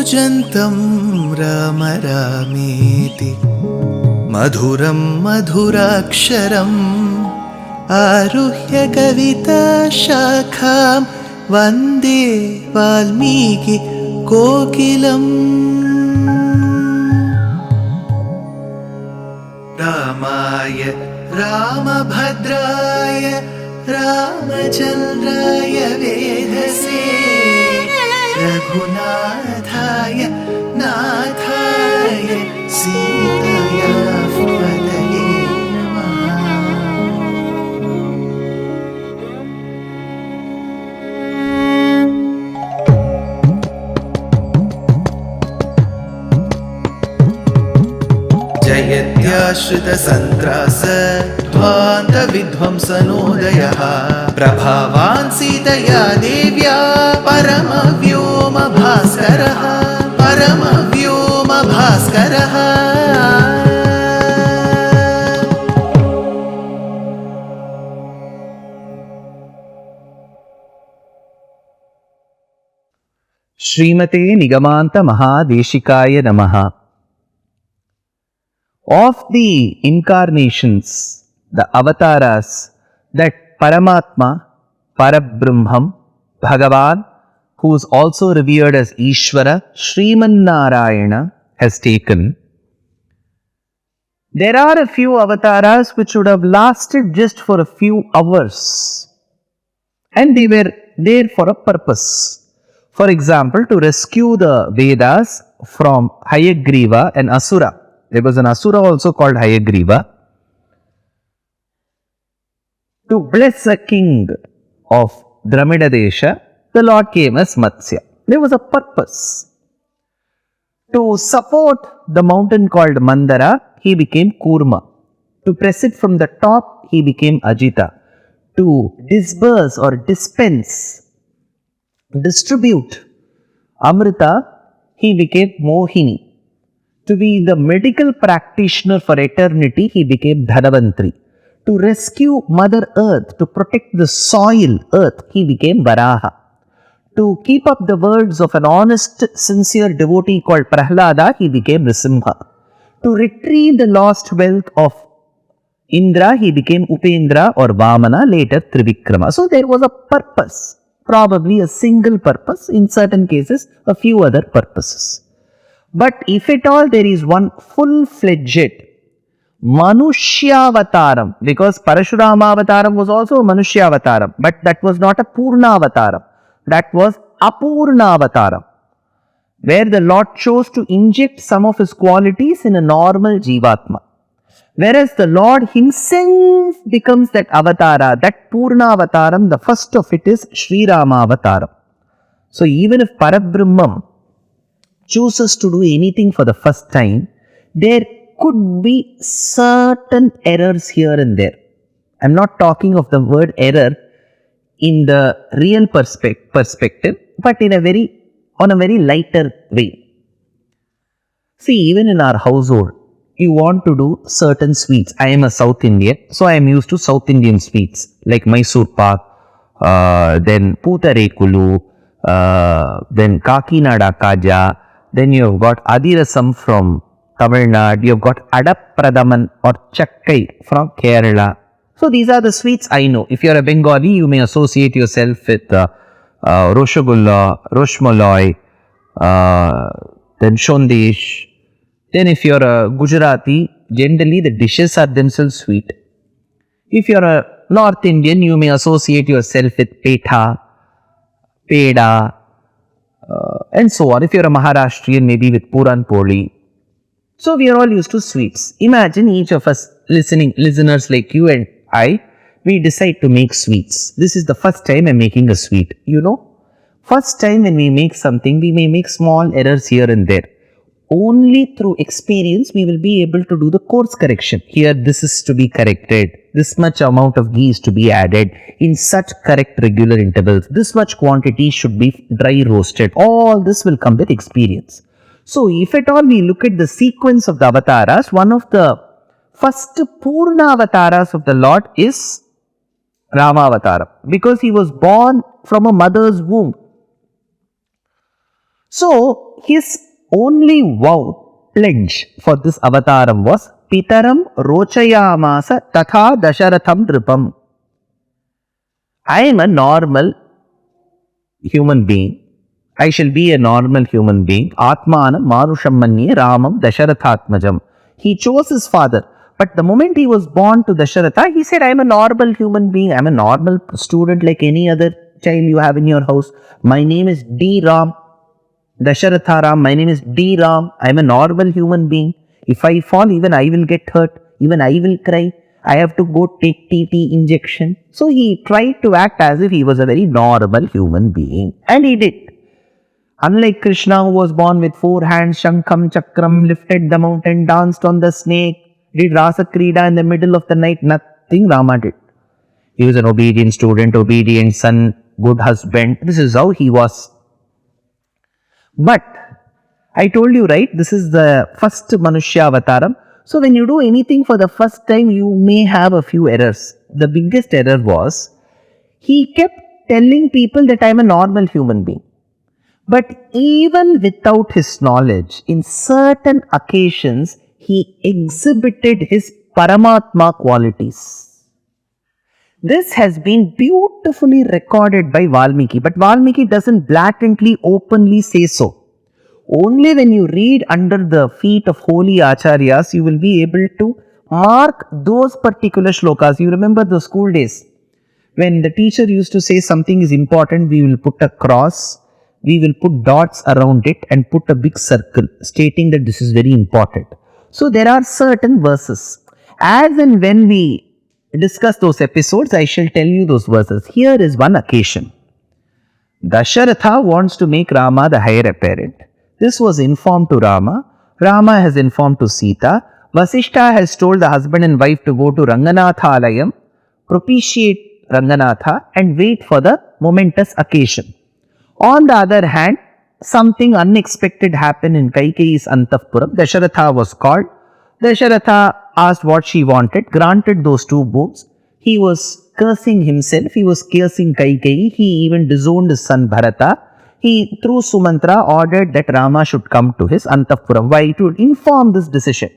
कूजन्तं राम रामेति मधुरं मधुराक्षरम् आरुह्य कविताशाखां वन्दे वाल्मीकि कोकिलम्। रामाय रामभद्राय रामचन्द्राय वेधसे रघुनाथाय नाथाय सीताया पतये नमः। जयत्याश्रितसन्त्रास ध्वान्तविध्वंसनोदयः प्रभावान् सीतया देव्या परमव्योमभास्करः परमव्योमभास्करः। श्रीमते निगमान्त महादेशिकाय नमः। Of the incarnations, the avatars that Paramatma, Parabrahmam, Bhagavan, who is also revered as Ishvara, Sriman Narayana, has taken, there are a few avatars which would have lasted just for a few hours, and they were there for a purpose. For example, to rescue the Vedas from Hayagriva, an Asura. There was an Asura also called Hayagriva. To bless a king of Dramida Desha, the Lord came as Matsya. There was a purpose. To support the mountain called Mandara, he became Kurma. To press it from the top, he became Ajita. To disburse or dispense, distribute Amrita, he became Mohini. To be the medical practitioner for eternity, he became Dhanavantri. To rescue Mother Earth, to protect the soil, earth, he became Varaha. To keep up the words of an honest, sincere devotee called Prahlada, he became Nrisimha. To retrieve the lost wealth of Indra, he became Upendra or Vamana, later Trivikrama. So there was a purpose, probably a single purpose, in certain cases, a few other purposes. But if at all there is one full-fledged Manushya-avataram, because Parashurama-avataram was also a Manushya-avataram, but that was not a Purna-avataram. That was Apurna-avataram, where the Lord chose to inject some of His qualities in a normal Jivatma. Whereas the Lord Himself becomes that avatara, that Purna-avataram, the first of it is Sri Rama-avataram. So even if Parabrahmam chooses to do anything for the first time, there could be certain errors here and there. I'm not talking of the word error in the real perspective, but on a very lighter way. See, even in our household, you want to do certain sweets. I am a South Indian, so I am used to South Indian sweets like Mysore Pak, then Putarekulu, then Kakinada Kaja. Then you have got Adirasam from Tamil Nadu, you have got Adapradaman or Chakkai from Kerala. So these are the sweets I know. If you are a Bengali, you may associate yourself with Roshagulla, Roshmaloi, then Shondesh. Then if you are a Gujarati, generally the dishes are themselves sweet. If you are a North Indian, you may associate yourself with Petha, Peda, and so on. If you are a Maharashtrian, maybe with Puran Poli. So we are all used to sweets. Imagine each of us listeners like you and I, we decide to make sweets. This is the first time I am making a sweet. You know, first time when we make something, we may make small errors here and there. Only through experience we will be able to do the course correction. Here this is to be corrected. This much amount of ghee is to be added in such correct regular intervals. This much quantity should be dry roasted. All this will come with experience. So if at all we look at the sequence of the avatars, one of the first Purna avatars of the Lord is Rama, because he was born from a mother's womb. So his only vow, pledge for this avataram was Pitaram Rochayamasa Tatha Dasharatham Dripam. I am a normal human being. I shall be a normal human being. Atmanam Manusham Manye Ramam Dasharathatmajam. He chose his father. But the moment he was born to Dasharatha, he said, I am a normal human being. I am a normal student like any other child you have in your house. My name is D. Ram. Dasharatha Ram. My name is D. Ram. I am a normal human being. If I fall, even I will get hurt. Even I will cry. I have to go take TT injection. So he tried to act as if he was a very normal human being. And he did. Unlike Krishna, who was born with 4 hands, Shankam, Chakram, lifted the mountain, danced on the snake, did Rasa Krida in the middle of the night, nothing Rama did. He was an obedient student, obedient son, good husband. This is how he was. But I told you, right, this is the first Manushya Avataram. So when you do anything for the first time, you may have a few errors. The biggest error was, he kept telling people that I am a normal human being. But even without his knowledge, in certain occasions, he exhibited his Paramatma qualities. This has been beautifully recorded by Valmiki, but Valmiki doesn't blatantly, openly say so. Only when you read under the feet of holy acharyas, you will be able to mark those particular shlokas. You remember the school days, when the teacher used to say something is important, we will put a cross, we will put dots around it and put a big circle stating that this is very important. So there are certain verses. As and when we discuss those episodes, I shall tell you those verses. Here is one occasion. Dasharatha wants to make Rama the heir apparent. This was informed to Rama. Rama has informed to Seetha. Vasishtha has told the husband and wife to go to Ranganatha Alayam, propitiate Ranganatha and wait for the momentous occasion. On the other hand, something unexpected happened in Kaikeyi's Anthapuram. Dasharatha was called. Dasharatha asked what she wanted, granted those 2 boons. He was cursing himself, he was cursing Kaikeyi, he even disowned his son Bharata. He, through Sumantra, ordered that Rama should come to his Anthapuram. Why? To inform this decision.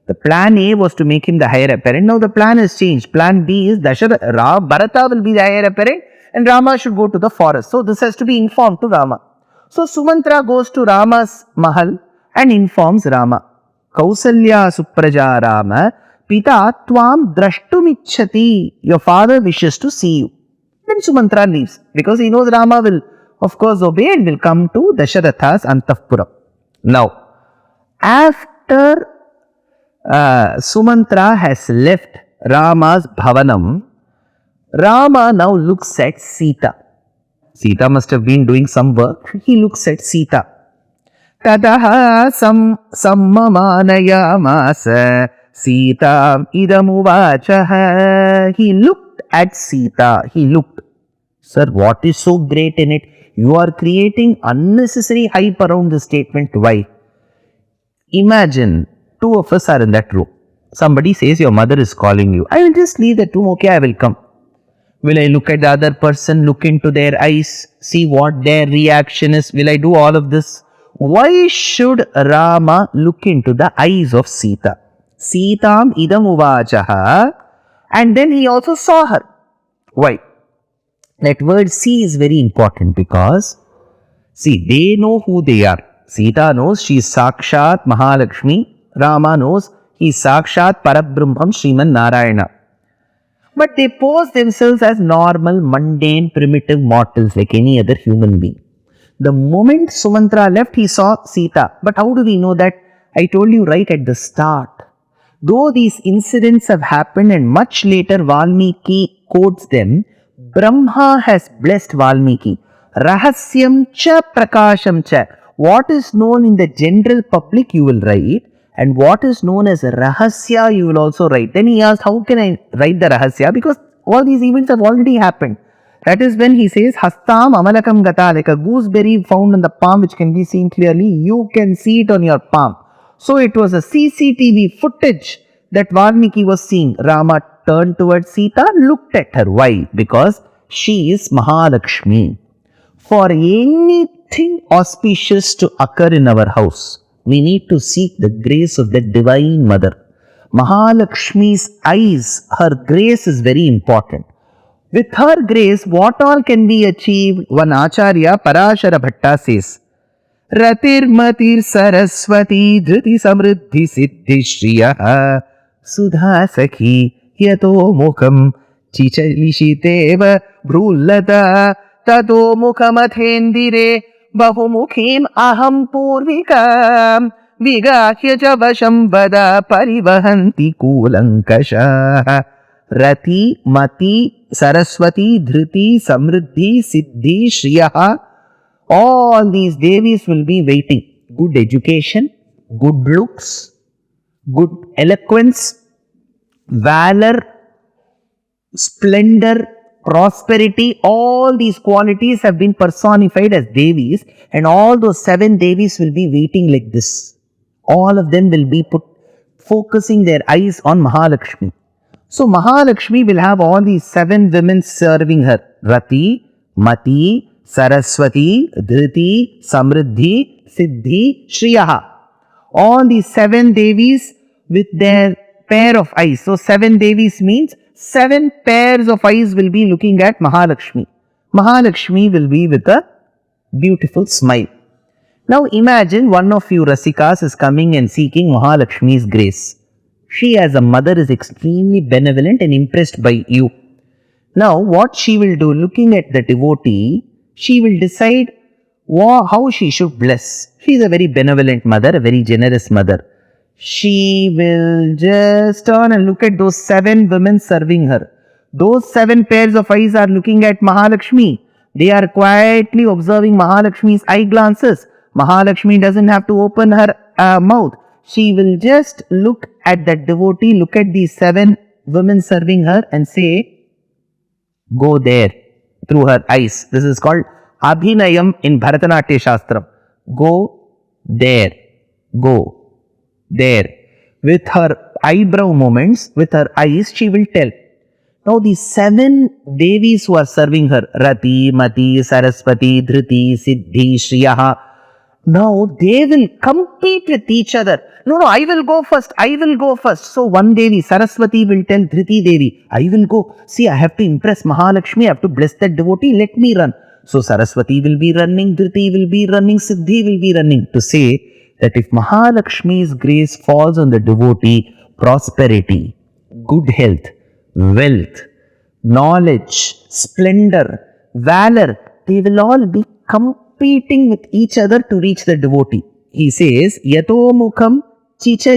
The plan A was to make him the heir apparent. Now the plan has changed. Plan B is Bharata will be the heir apparent and Rama should go to the forest. So this has to be informed to Rama. So Sumantra goes to Rama's mahal and informs Rama. Kausalya Supraja Rama, Pita Tvam Drashtumichati. Your father wishes to see you. Then Sumantra leaves because he knows Rama will, of course, obey and will come to Dasharatha's Anthapuram. Now, after Sumantra has left Rama's Bhavanam, Rama now looks at Seetha. Seetha must have been doing some work. He looks at Seetha. Tadaha sammamanayamasa Seetam idamuvachaha. He looked at Seetha. He looked. Sir, what is so great in it? You are creating unnecessary hype around the statement. Why? Imagine 2 of us are in that room. Somebody says your mother is calling you. I will just leave that room. Okay, I will come. Will I look at the other person, look into their eyes, see what their reaction is? Will I do all of this? Why should Rama look into the eyes of Seetha? Seetam idam uvachaha. And then he also saw her. Why? That word see is very important because, see, they know who they are. Seetha knows she is Sakshat Mahalakshmi. Rama knows he is Sakshat Parabrahmam Sriman Narayana. But they pose themselves as normal, mundane, primitive mortals like any other human being. The moment Sumantra left, he saw Seetha. But how do we know that? I told you right at the start. Though these incidents have happened and much later Valmiki quotes them, Brahma has blessed Valmiki. Rahasyam cha prakasham cha. What is known in the general public you will write, and what is known as rahasya you will also write. Then he asked, how can I write the rahasya? Because all these events have already happened. That is when he says, Hastam amalakam gata, like a gooseberry found on the palm which can be seen clearly. You can see it on your palm. So it was a CCTV footage that Valmiki was seeing. Rama turned towards Seetha, looked at her. Why? Because she is Mahalakshmi. For any anything auspicious to occur in our house, we need to seek the grace of the Divine Mother. Mahalakshmi's eyes, her grace is very important. With her grace, what all can be achieved? One Acharya, Parashara Bhatta says, Ratirmatir Saraswati Dhriti Samriddhi Siddhi Shriya Sudha Sakhi Yato Mukham Chichalishiteva Bhrulata Tato Mukhamathendire Bahumukhim Aham Purvikam Vigahya Javasham Vada Parivahanti Kulankasha Rati Mati Saraswati Dhriti Samriddhi Siddhi Shriya. All these Devis will be waiting. Good education, good looks, good eloquence, valor, splendor, prosperity, all these qualities have been personified as Devis, and all those 7 Devis will be waiting like this. All of them will be focusing their eyes on Mahalakshmi. So Mahalakshmi will have all these 7 women serving her. Rati, Mati, Saraswati, Dhriti, Samriddhi, Siddhi, Shriyaha. All these 7 Devis with their pair of eyes. So 7 Devis means 7 pairs of eyes will be looking at Mahalakshmi. Mahalakshmi will be with a beautiful smile. Now imagine one of you Rasikas is coming and seeking Mahalakshmi's grace. She as a mother is extremely benevolent and impressed by you. Now what she will do, looking at the devotee, she will decide how she should bless. She is a very benevolent mother, a very generous mother. She will just turn and look at those 7 women serving her. Those 7 pairs of eyes are looking at Mahalakshmi. They are quietly observing Mahalakshmi's eye glances. Mahalakshmi doesn't have to open her mouth. She will just look at that devotee, look at these 7 women serving her and say, go there, through her eyes. This is called Abhinayam in Bharatanaट्य Shastram. Go there, go there. With her eyebrow movements, with her eyes, she will tell. Now these 7 Devis who are serving her, Rati, Mati, Saraswati, Dhriti, Siddhi, Shriyaha, now they will compete with each other. No, I will go first. I will go first. So one Devi, Saraswati, will tell Dhriti Devi, I will go. See, I have to impress Mahalakshmi. I have to bless that devotee. Let me run. So Saraswati will be running, Dhriti will be running, Siddhi will be running. To say that if Mahalakshmi's grace falls on the devotee, prosperity, good health, wealth, knowledge, splendor, valor, they will all be competing with each other to reach the devotee. He says, Yato mukham chicha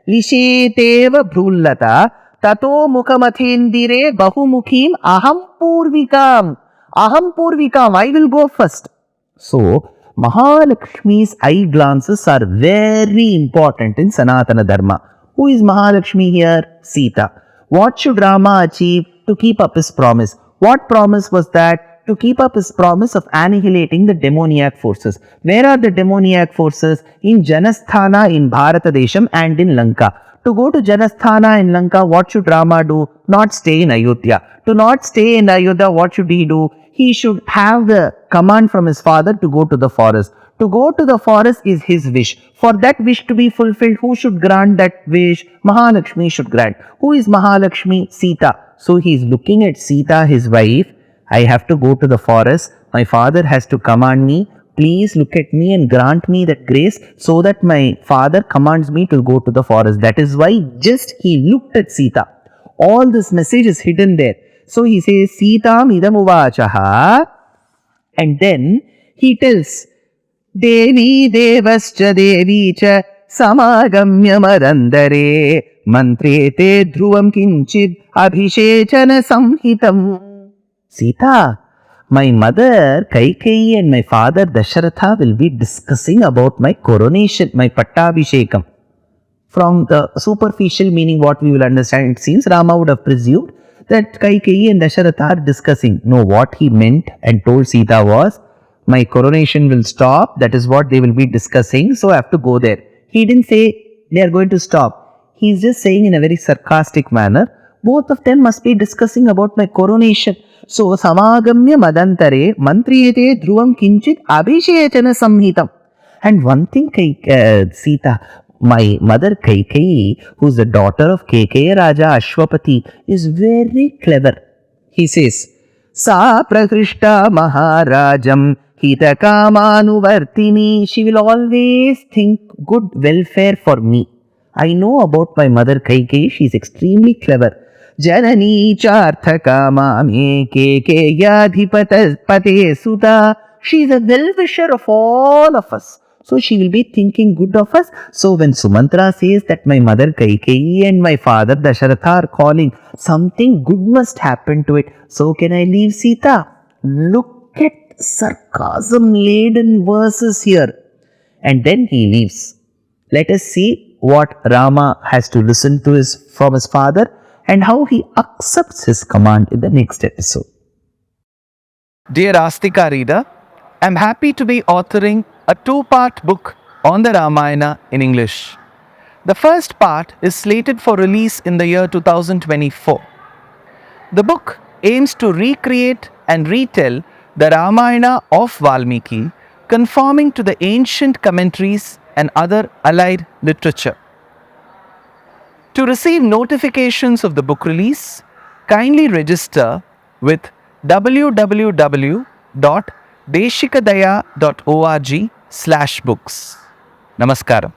lisheteva bhrulata tato mukhamathendire bahumukhim aham purvikam. Aham purvikam, I will go first. So, Mahalakshmi's eye glances are very important in Sanatana Dharma. Who is Mahalakshmi here? Seetā. What should Rama achieve to keep up his promise? What promise was that? To keep up his promise of annihilating the demoniac forces. Where are the demoniac forces? In Janasthana in Bharatadesham and in Lanka. To go to Janasthana in Lanka, what should Rama do? Not stay in Ayodhya. To not stay in Ayodhya, what should he do? He should have the command from his father to go to the forest. To go to the forest is his wish. For that wish to be fulfilled, who should grant that wish? Mahalakshmi should grant. Who is Mahalakshmi? Seetā. So he is looking at Seetā, his wife. I have to go to the forest. My father has to command me. Please look at me and grant me that grace so that my father commands me to go to the forest. That is why just he looked at Seetā. All this message is hidden there. So he says, Seetam idam uvachaha. And then he tells, Devi devascha devi cha samagamya madandare mantrete dhruvam kinchid abhishechana samhitam. Seetā, my mother Kaikeyi and my father Dasharatha will be discussing about my coronation, my pattabhishekam. From the superficial meaning, what we will understand, it seems Rama would have presumed that Kaikeyi and Dasharatha are discussing. No, what he meant and told Seetā was, my coronation will stop. That is what they will be discussing. So I have to go there. He didn't say they are going to stop. He is just saying in a very sarcastic manner, both of them must be discussing about my coronation. So, samagamya madantare mantriyate dhruvam kinchit abhishechana samhitam. And one thing, Sita, my mother Kaikeyi, who's the daughter of Kekeya Raja Ashwapati, is very clever. He says, Sa prakrishta maharajam hitakamanuvartini. She will always think good welfare for me. I know about my mother Kaikeyi, she is extremely clever. Janani charthakama me kekeyadhipate suta. She is a well-wisher of all of us. So she will be thinking good of us. So when Sumantra says that my mother Kaikeyi and my father Dasharatha are calling, something good must happen to it. So can I leave Sita? Look at sarcasm-laden verses here. And then he leaves. Let us see what Rama has to listen to from his father and how he accepts his command in the next episode. Dear Astika reader, I am happy to be authoring a 2-part book on the Ramayana in English. The first part is slated for release in the year 2024. The book aims to recreate and retell the Ramayana of Valmiki, conforming to the ancient commentaries and other allied literature. To receive notifications of the book release, kindly register with www.deshikadaya.org/books. Namaskaram.